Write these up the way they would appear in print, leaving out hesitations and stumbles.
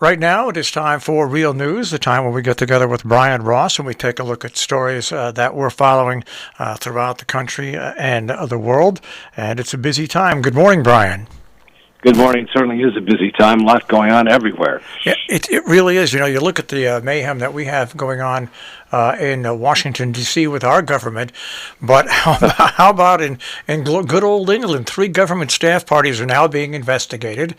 Right now, it is time for Real News, the time when we get together with Brian Ross and we take a look at stories that we're following throughout the country and the world. And it's a busy time. Good morning, Brian. Good morning. It certainly is a busy time. A lot going on everywhere. Yeah, it really is. You know, you look at the mayhem that we have going on in Washington, D.C. with our government, but how about in good old England? 3 government staff parties are now being investigated.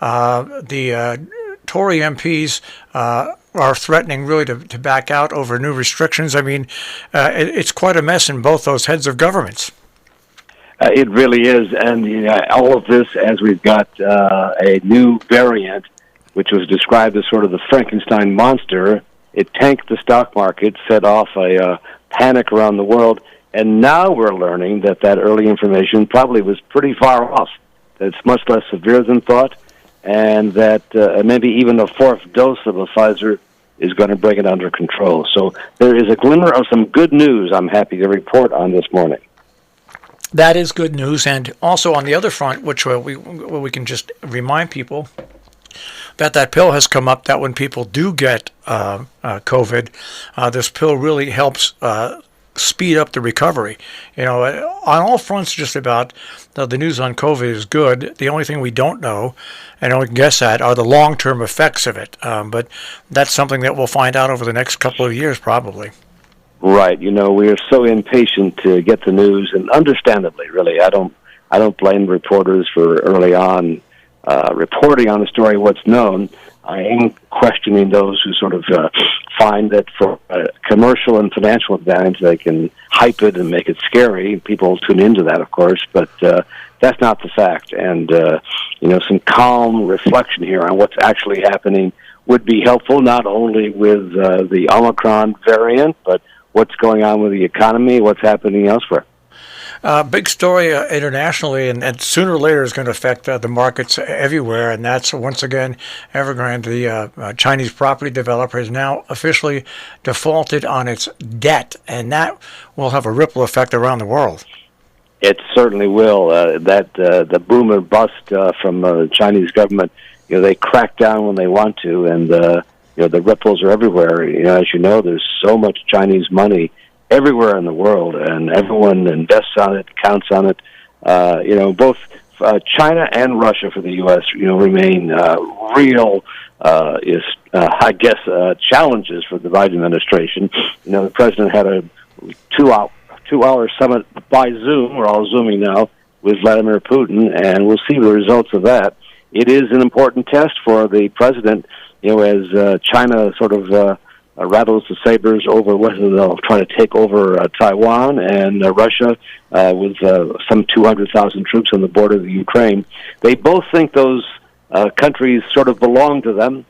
The Tory MPs are threatening really to back out over new restrictions. I mean, it's quite a mess in both those heads of governments. It really is, and all of this as we've got a new variant, which was described as sort of the Frankenstein monster. It tanked the stock market, set off a panic around the world, and now we're learning that early information probably was pretty far off, that it's much less severe than thought, and that maybe even a 4th dose of a Pfizer is going to bring it under control. So there is a glimmer of some good news I'm happy to report on this morning. That is good news. And also on the other front, which we can just remind people that pill has come up, that when people do get COVID, this pill really helps speed up the recovery. You know, on all fronts, just about the news on COVID is good. The only thing we don't know and only can guess at are the long-term effects of it. But that's something that we'll find out over the next couple of years, probably. Right. You know, we are so impatient to get the news, and understandably, really, I don't blame reporters for early on reporting on the story what's known. I am questioning those who sort of find that for commercial and financial advantage they can hype it and make it scary. People tune into that, of course, but that's not the fact. And some calm reflection here on what's actually happening would be helpful, not only with the Omicron variant, but what's going on with the economy, what's happening elsewhere. Big story internationally, and sooner or later is going to affect the markets everywhere, and that's, once again, Evergrande, the Chinese property developer, has now officially defaulted on its debt, and that will have a ripple effect around the world. It certainly will. The boom or bust from the Chinese government, they crack down when they want to, and the ripples are everywhere. As you know, there's so much Chinese money everywhere in the world, and everyone invests on it, counts on it. Both China and Russia for the U.S. Remain real, challenges for the Biden administration. The president had a two-hour summit by Zoom. We're all Zooming now with Vladimir Putin, and we'll see the results of that. It is an important test for the president, as China sort of rattles the sabers over whether they'll try to take over Taiwan, and Russia with some 200,000 troops on the border of the Ukraine. They both think those countries sort of belong to them,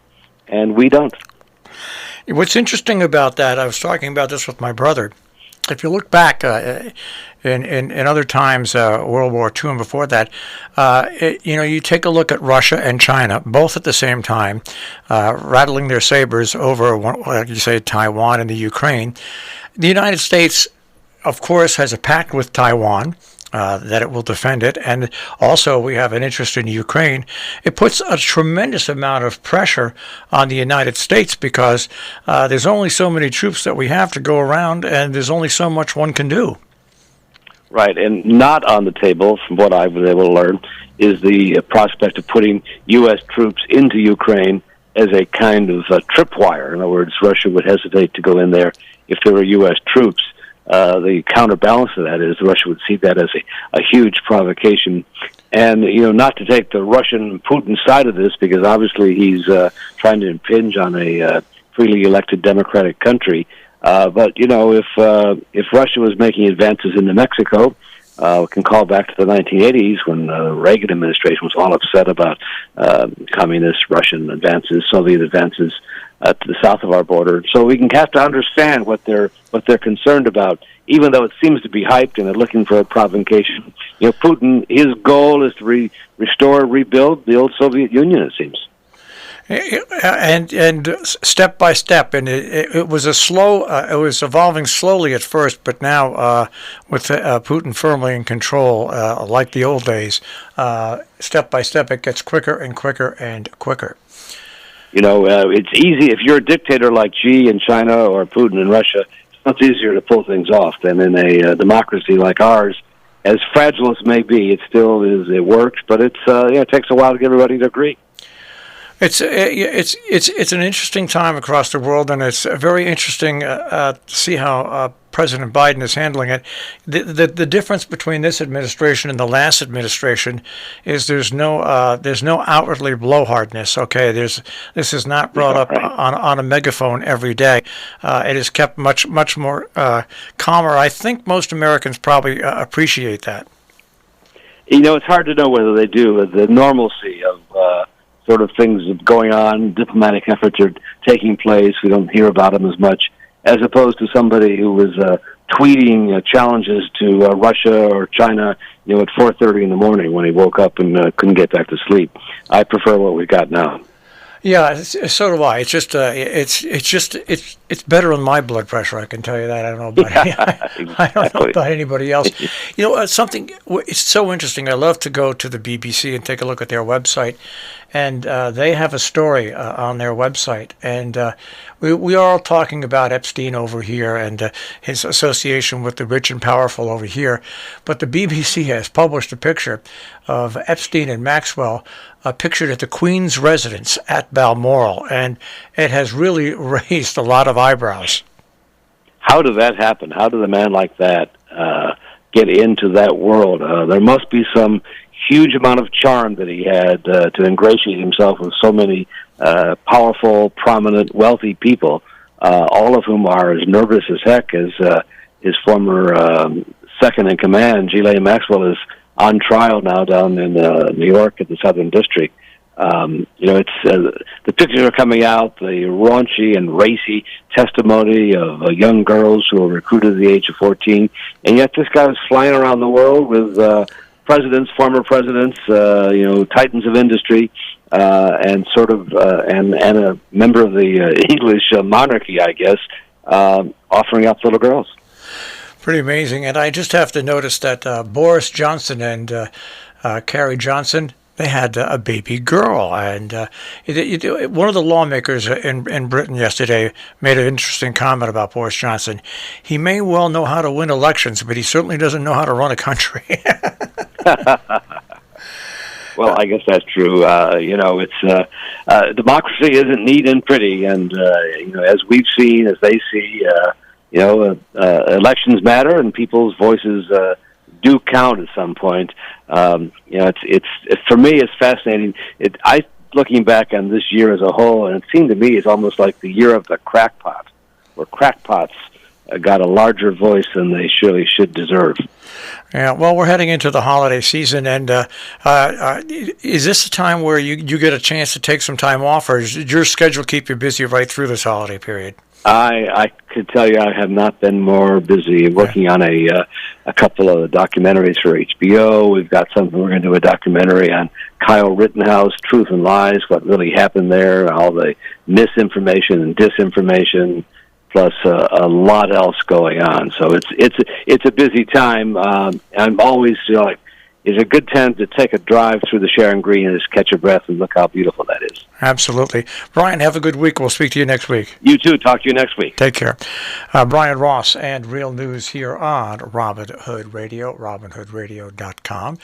and we don't. What's interesting about that, I was talking about this with my brother. If you look back in other times, World War II and before that, you take a look at Russia and China, both at the same time, rattling their sabers over, like you say, Taiwan and the Ukraine. The United States, of course, has a pact with Taiwan that it will defend it, and also we have an interest in Ukraine. It puts a tremendous amount of pressure on the United States because there's only so many troops that we have to go around, and there's only so much one can do. Right, and not on the table, from what I was able to learn, is the prospect of putting U.S. troops into Ukraine as a kind of tripwire. In other words, Russia would hesitate to go in there if there were U.S. troops. The counterbalance to that is Russia would see that as a huge provocation. And, not to take the Russian Putin side of this, because obviously he's trying to impinge on a freely elected democratic country. But if Russia was making advances into Mexico, we can call back to the 1980s when the Reagan administration was all upset about communist Russian advances, Soviet advances to the south of our border. So we can have to understand what they're concerned about, even though it seems to be hyped and they're looking for a provocation. Putin, his goal is to rebuild the old Soviet Union, it seems. And step by step, and it was it was evolving slowly at first, but now with Putin firmly in control, like the old days, step by step, it gets quicker and quicker and quicker. It's easy if you're a dictator like Xi in China or Putin in Russia. It's much easier to pull things off than in a democracy like ours. As fragile as it may be, it still is. It works, but it takes a while to get everybody to agree. It's an interesting time across the world, and it's very interesting to see how President Biden is handling it. The difference between this administration and the last administration is there's no outwardly blowhardness. Okay, this is not brought up on a megaphone every day. It is kept much more calmer. I think most Americans probably appreciate that. It's hard to know whether they do. The normalcy of sort of things going on, diplomatic efforts are taking place. We don't hear about them as much, as opposed to somebody who was tweeting challenges to Russia or China, at 4:30 in the morning when he woke up and couldn't get back to sleep. I prefer what we've got now. Yeah, so do I. It's just it's better than my blood pressure. I can tell you that. I don't know about exactly. I don't know about anybody else. Something. It's so interesting. I love to go to the BBC and take a look at their website, and they have a story on their website, and we are all talking about Epstein over here and his association with the rich and powerful over here, but the BBC has published a picture of Epstein and Maxwell pictured at the Queen's residence at Balmoral, and it has really raised a lot of eyebrows. How did that happen? How did a man like that get into that world? There must be some huge amount of charm that he had to ingratiate himself with so many powerful, prominent, wealthy people, all of whom are as nervous as heck as his former second-in-command, Ghislaine Maxwell, is on trial now down in New York at the Southern District. It's the pictures are coming out, the raunchy and racy testimony of young girls who were recruited at the age of 14, and yet this guy was flying around the world with presidents, former presidents, titans of industry, and sort of and a member of the English monarchy, I guess, offering up little girls. Pretty amazing. And I just have to notice that Boris Johnson and Carrie Johnson, they had a baby girl. And one of the lawmakers in Britain yesterday made an interesting comment about Boris Johnson. He may well know how to win elections, but he certainly doesn't know how to run a country. Well, I guess that's true. It's democracy isn't neat and pretty. And, as we've seen, as they see, elections matter and people's voices do count at some point. It's for me, it's fascinating. Looking back on this year as a whole, and it seemed to me it's almost like the year of the crackpot, where crackpots got a larger voice than they surely should deserve. Yeah, well, we're heading into the holiday season, and is this a time where you get a chance to take some time off, or does your schedule keep you busy right through this holiday period? I could tell you I have not been more busy working on a couple of documentaries for HBO. We've got something, we're going to do a documentary on Kyle Rittenhouse, Truth and Lies, what really happened there, all the misinformation and disinformation, plus a lot else going on. So it's a busy time. I'm always like, it's a good time to take a drive through the Sharon Green and just catch your breath and look how beautiful that is. Absolutely. Brian, have a good week. We'll speak to you next week. You too. Talk to you next week. Take care. Brian Ross and Real News here on Robin Hood Radio, robinhoodradio.com.